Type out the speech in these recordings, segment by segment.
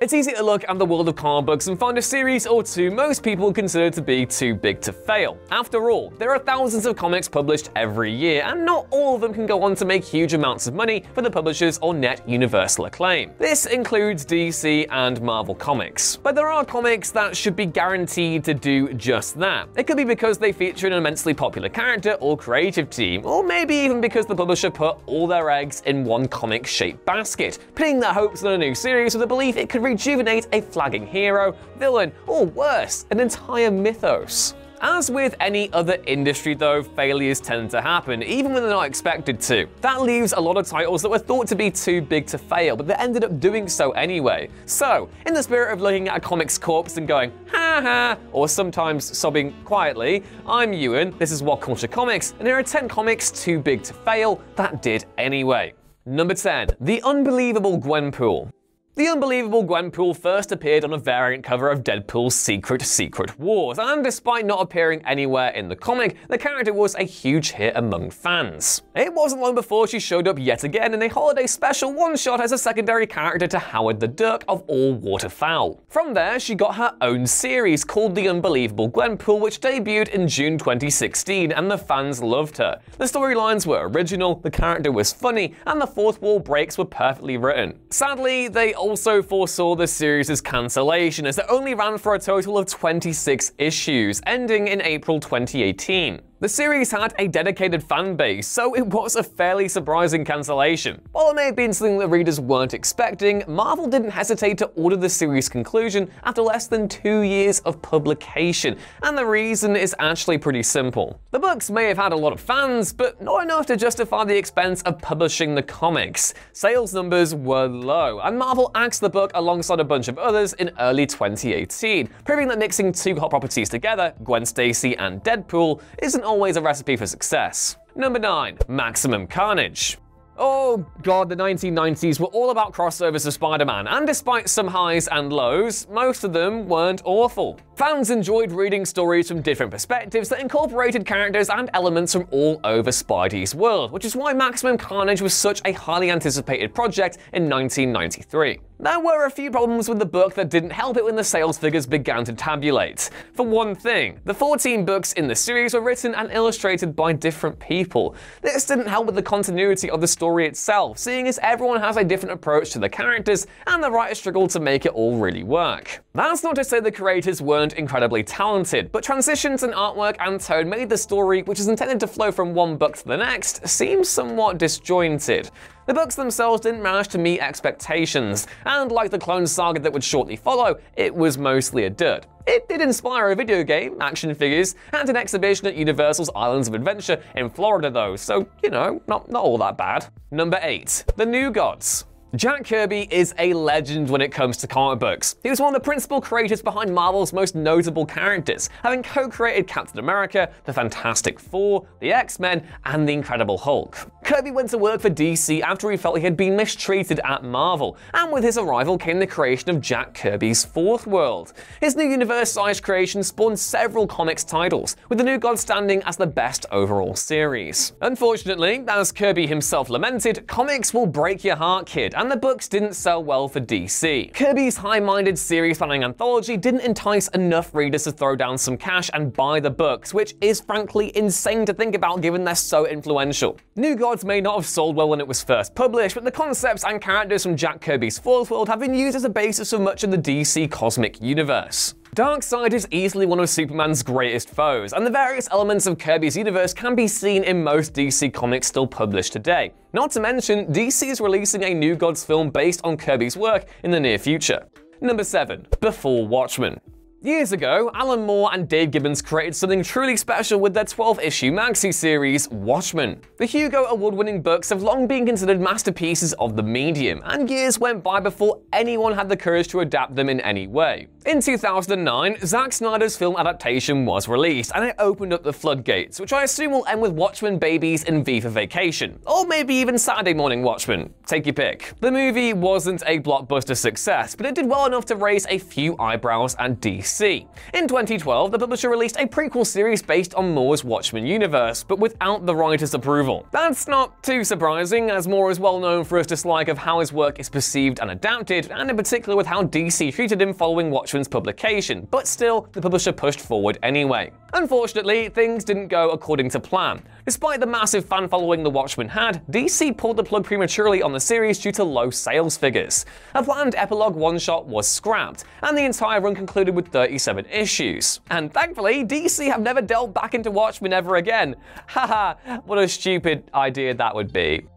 It's easy to look at the world of comic books and find a series or two most people consider to be too big to fail. After all, there are thousands of comics published every year, and not all of them can go on to make huge amounts of money for the publishers or net universal acclaim. This includes DC and Marvel Comics. But there are comics that should be guaranteed to do just that. It could be because they feature an immensely popular character or creative team, or maybe even because the publisher put all their eggs in one comic-shaped basket, putting their hopes on a new series with the belief it could rejuvenate a flagging hero, villain, or worse, an entire mythos. As with any other industry though, failures tend to happen, even when they're not expected to. That leaves a lot of titles that were thought to be too big to fail, but they ended up doing so anyway. So, in the spirit of looking at a comic's corpse and going, ha ha, or sometimes sobbing quietly, I'm Ewan, this is What Culture Comics, and here are 10 comics too big to fail that did anyway. Number 10. The Unbelievable Gwenpool. The Unbelievable Gwenpool first appeared on a variant cover of Deadpool's Secret Wars, and despite not appearing anywhere in the comic, the character was a huge hit among fans. It wasn't long before she showed up yet again in a holiday special one-shot as a secondary character to Howard the Duck of all waterfowl. From there, she got her own series called The Unbelievable Gwenpool, which debuted in June 2016, and the fans loved her. The storylines were original, the character was funny, and the fourth wall breaks were perfectly written. Sadly, they also foresaw the series' cancellation, as it only ran for a total of 26 issues, ending in April 2018. The series had a dedicated fan base, so it was a fairly surprising cancellation. While it may have been something that readers weren't expecting, Marvel didn't hesitate to order the series' conclusion after less than 2 years of publication, and the reason is actually pretty simple. The books may have had a lot of fans, but not enough to justify the expense of publishing the comics. Sales numbers were low, and Marvel axed the book alongside a bunch of others in early 2018, proving that mixing two hot properties together, Gwen Stacy and Deadpool, isn't always a recipe for success. Number 9. Maximum Carnage. Oh god, the 1990s were all about crossovers of Spider-Man, and despite some highs and lows, most of them weren't awful. Fans enjoyed reading stories from different perspectives that incorporated characters and elements from all over Spidey's world, which is why Maximum Carnage was such a highly anticipated project in 1993. There were a few problems with the book that didn't help it when the sales figures began to tabulate. For one thing, the 14 books in the series were written and illustrated by different people. This didn't help with the continuity of the story itself, seeing as everyone has a different approach to the characters and the writers struggled to make it all really work. That's not to say the creators weren't incredibly talented, but transitions in artwork and tone made the story, which is intended to flow from one book to the next, seem somewhat disjointed. The books themselves didn't manage to meet expectations, and like the Clone Saga that would shortly follow, it was mostly a dud. It did inspire a video game, action figures, and an exhibition at Universal's Islands of Adventure in Florida though, so, you know, not all that bad. Number 8. The New Gods. Jack Kirby is a legend when it comes to comic books. He was one of the principal creators behind Marvel's most notable characters, having co-created Captain America, the Fantastic Four, the X-Men, and the Incredible Hulk. Kirby went to work for DC after he felt he had been mistreated at Marvel, and with his arrival came the creation of Jack Kirby's Fourth World. His new universe-sized creation spawned several comics titles, with the New Gods standing as the best overall series. Unfortunately, as Kirby himself lamented, comics will break your heart, kid, and the books didn't sell well for DC. Kirby's high-minded series-spanning anthology didn't entice enough readers to throw down some cash and buy the books, which is frankly insane to think about given they're so influential. New Gods may not have sold well when it was first published, but the concepts and characters from Jack Kirby's Fourth World have been used as a basis for much of the DC cosmic universe. Darkseid is easily one of Superman's greatest foes, and the various elements of Kirby's universe can be seen in most DC comics still published today. Not to mention, DC is releasing a New Gods film based on Kirby's work in the near future. Number 7. Before Watchmen. Years ago, Alan Moore and Dave Gibbons created something truly special with their 12-issue maxi series, Watchmen. The Hugo Award-winning books have long been considered masterpieces of the medium, and years went by before anyone had the courage to adapt them in any way. In 2009, Zack Snyder's film adaptation was released, and it opened up the floodgates, which I assume will end with Watchmen babies in V for Vacation, or maybe even Saturday Morning Watchmen. Take your pick. The movie wasn't a blockbuster success, but it did well enough to raise a few eyebrows at DC. DC. In 2012, the publisher released a prequel series based on Moore's Watchmen universe, but without the writer's approval. That's not too surprising, as Moore is well known for his dislike of how his work is perceived and adapted, and in particular with how DC treated him following Watchmen's publication, but still, the publisher pushed forward anyway. Unfortunately, things didn't go according to plan. Despite the massive fan following the Watchmen had, DC pulled the plug prematurely on the series due to low sales figures. A planned epilogue one-shot was scrapped, and the entire run concluded with 37 issues. And thankfully, DC have never delved back into Watchmen ever again. Haha, what a stupid idea that would be.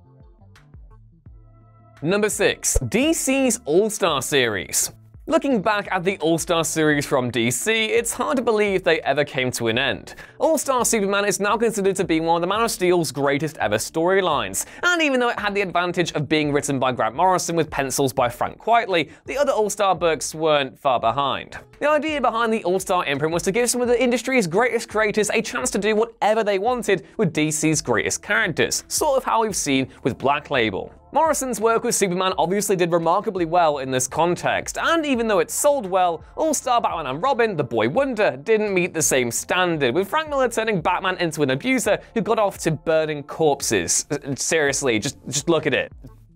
Number 6. DC's AllStar series. Looking back at the AllStar series from DC, it's hard to believe they ever came to an end. All-Star Superman is now considered to be one of the Man of Steel's greatest ever storylines, and even though it had the advantage of being written by Grant Morrison with pencils by Frank Quitely, the other All-Star books weren't far behind. The idea behind the All-Star imprint was to give some of the industry's greatest creators a chance to do whatever they wanted with DC's greatest characters, sort of how we've seen with Black Label. Morrison's work with Superman obviously did remarkably well in this context, and even though it sold well, All-Star Batman and Robin, the Boy Wonder, didn't meet the same standard, with Frank Miller turning Batman into an abuser who got off to burning corpses. Seriously, just look at it.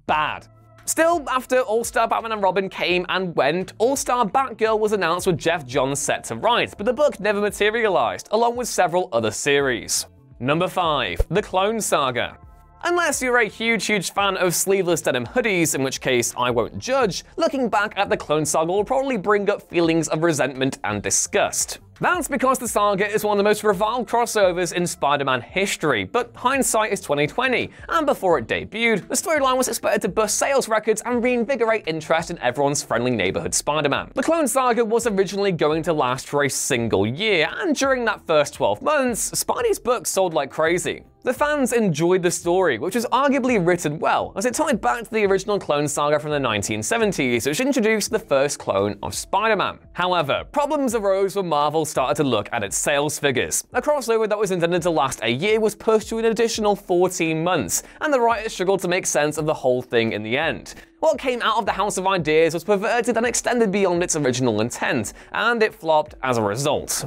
Bad. Still, after All-Star Batman and Robin came and went, All-Star Batgirl was announced with Jeff Johns set to write, but the book never materialized, along with several other series. Number 5. The Clone Saga. Unless you're a huge fan of sleeveless denim hoodies, in which case I won't judge, looking back at the Clone Saga will probably bring up feelings of resentment and disgust. That's because the saga is one of the most reviled crossovers in Spider-Man history, but hindsight is 2020, and before it debuted, the storyline was expected to bust sales records and reinvigorate interest in everyone's friendly neighborhood Spider-Man. The Clone Saga was originally going to last for a single year, and during that first 12 months, Spidey's books sold like crazy. The fans enjoyed the story, which was arguably written well, as it tied back to the original Clone Saga from the 1970s, which introduced the first clone of Spider-Man. However, problems arose when Marvel started to look at its sales figures. A crossover that was intended to last a year was pushed to an additional 14 months, and the writers struggled to make sense of the whole thing in the end. What came out of the House of Ideas was perverted and extended beyond its original intent, and it flopped as a result.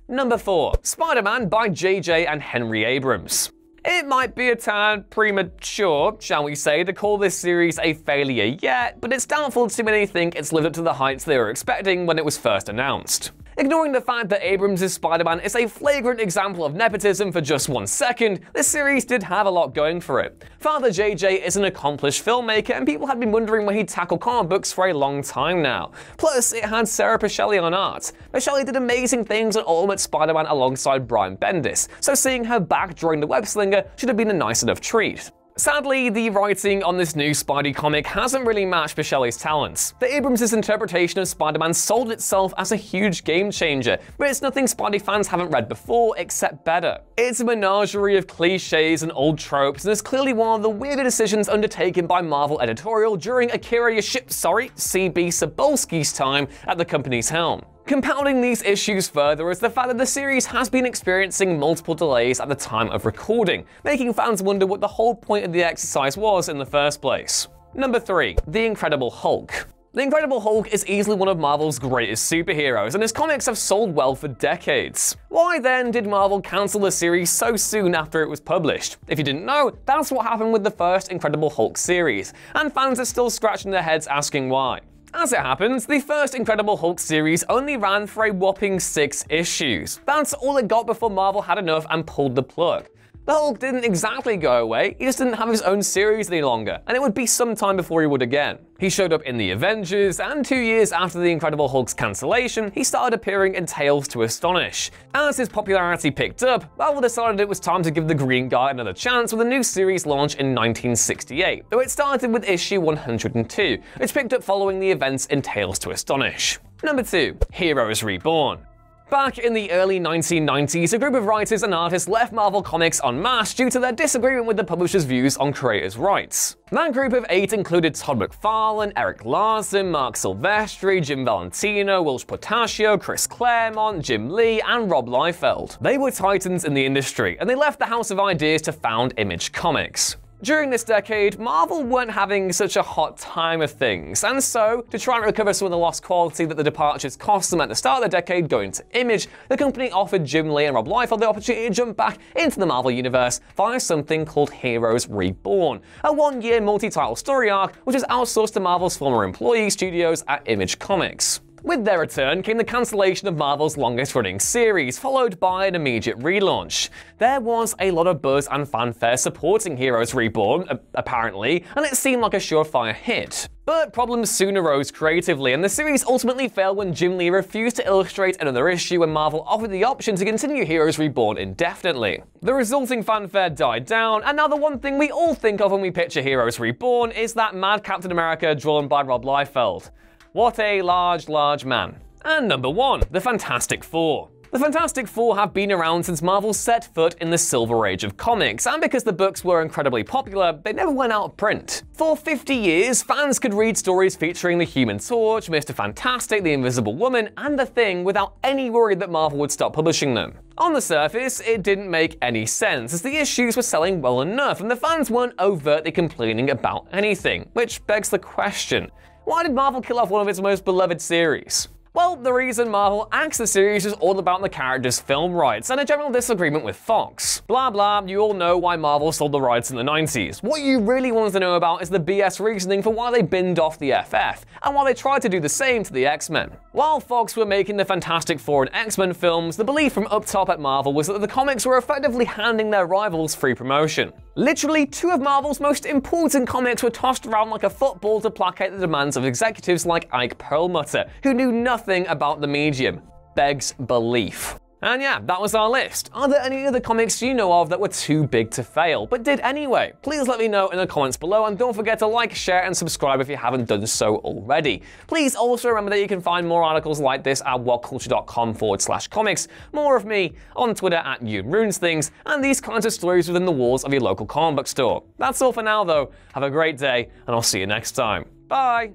Number 4. Spider-Man by J.J. and Henry Abrams. It might be a tad premature, shall we say, to call this series a failure yet, but it's doubtful too many think it's lived up to the heights they were expecting when it was first announced. Ignoring the fact that Abrams' Spider-Man is a flagrant example of nepotism for just 1 second, this series did have a lot going for it. Father JJ is an accomplished filmmaker, and people had been wondering when he'd tackle comic books for a long time now. Plus, it had Sarah Pichelli on art. Pichelli did amazing things on Ultimate Spider-Man alongside Brian Bendis, so seeing her back during the web slinger should have been a nice enough treat. Sadly, the writing on this new Spidey comic hasn't really matched Pichelli's talents. The Abrams' interpretation of Spider-Man sold itself as a huge game changer, but it's nothing Spidey fans haven't read before, except better. It's a menagerie of cliches and old tropes, and is clearly one of the weirder decisions undertaken by Marvel editorial during C.B. Cebulski's time at the company's helm. Compounding these issues further is the fact that the series has been experiencing multiple delays at the time of recording, making fans wonder what the whole point of the exercise was in the first place. Number 3. The Incredible Hulk. The Incredible Hulk is easily one of Marvel's greatest superheroes, and his comics have sold well for decades. Why then did Marvel cancel the series so soon after it was published? If you didn't know, that's what happened with the first Incredible Hulk series, and fans are still scratching their heads asking why. As it happens, the first Incredible Hulk series only ran for a whopping 6 issues. That's all it got before Marvel had enough and pulled the plug. The Hulk didn't exactly go away, he just didn't have his own series any longer, and it would be some time before he would again. He showed up in the Avengers, and 2 years after the Incredible Hulk's cancellation, he started appearing in Tales to Astonish. As his popularity picked up, Marvel decided it was time to give the Green Guy another chance with a new series launch in 1968, though it started with issue 102, which picked up following the events in Tales to Astonish. Number 2. Heroes Reborn. Back in the early 1990s, a group of writers and artists left Marvel Comics en masse due to their disagreement with the publisher's views on creators' rights. That group of 8 included Todd McFarlane, Eric Larson, Mark Silvestri, Jim Valentino, Wilsh Portacio, Chris Claremont, Jim Lee, and Rob Liefeld. They were titans in the industry, and they left the House of Ideas to found Image Comics. During this decade, Marvel weren't having such a hot time of things, and so, to try and recover some of the lost quality that the departures cost them at the start of the decade going to Image, the company offered Jim Lee and Rob Liefeld the opportunity to jump back into the Marvel Universe via something called Heroes Reborn, a one-year multi-title story arc which was outsourced to Marvel's former employee studios at Image Comics. With their return came the cancellation of Marvel's longest-running series, followed by an immediate relaunch. There was a lot of buzz and fanfare supporting Heroes Reborn, apparently, and it seemed like a surefire hit. But problems soon arose creatively, and the series ultimately failed when Jim Lee refused to illustrate another issue when Marvel offered the option to continue Heroes Reborn indefinitely. The resulting fanfare died down, and now the one thing we all think of when we picture Heroes Reborn is that mad Captain America drawn by Rob Liefeld. What a large man. And number 1, the Fantastic Four. The Fantastic Four have been around since Marvel set foot in the Silver Age of comics, and because the books were incredibly popular, they never went out of print. For 50 years, fans could read stories featuring the Human Torch, Mr. Fantastic, the Invisible Woman, and the Thing without any worry that Marvel would stop publishing them. On the surface, it didn't make any sense, as the issues were selling well enough and the fans weren't overtly complaining about anything, which begs the question, why did Marvel kill off one of its most beloved series? Well, the reason Marvel axed the series was all about the characters' film rights and a general disagreement with Fox. Blah blah, you all know why Marvel sold the rights in the 90s. What you really want to know about is the BS reasoning for why they binned off the FF, and why they tried to do the same to the X-Men. While Fox were making the Fantastic Four and X-Men films, the belief from up top at Marvel was that the comics were effectively handing their rivals free promotion. Literally, 2 of Marvel's most important comics were tossed around like a football to placate the demands of executives like Ike Perlmutter, who knew nothing about the medium. Begs belief. And yeah, that was our list. Are there any other comics you know of that were too big to fail, but did anyway? Please let me know in the comments below, and don't forget to like, share, and subscribe if you haven't done so already. Please also remember that you can find more articles like this at whatculture.com/comics, more of me on Twitter at YouRunesThings, and these kinds of stories within the walls of your local comic book store. That's all for now though. Have a great day, and I'll see you next time. Bye!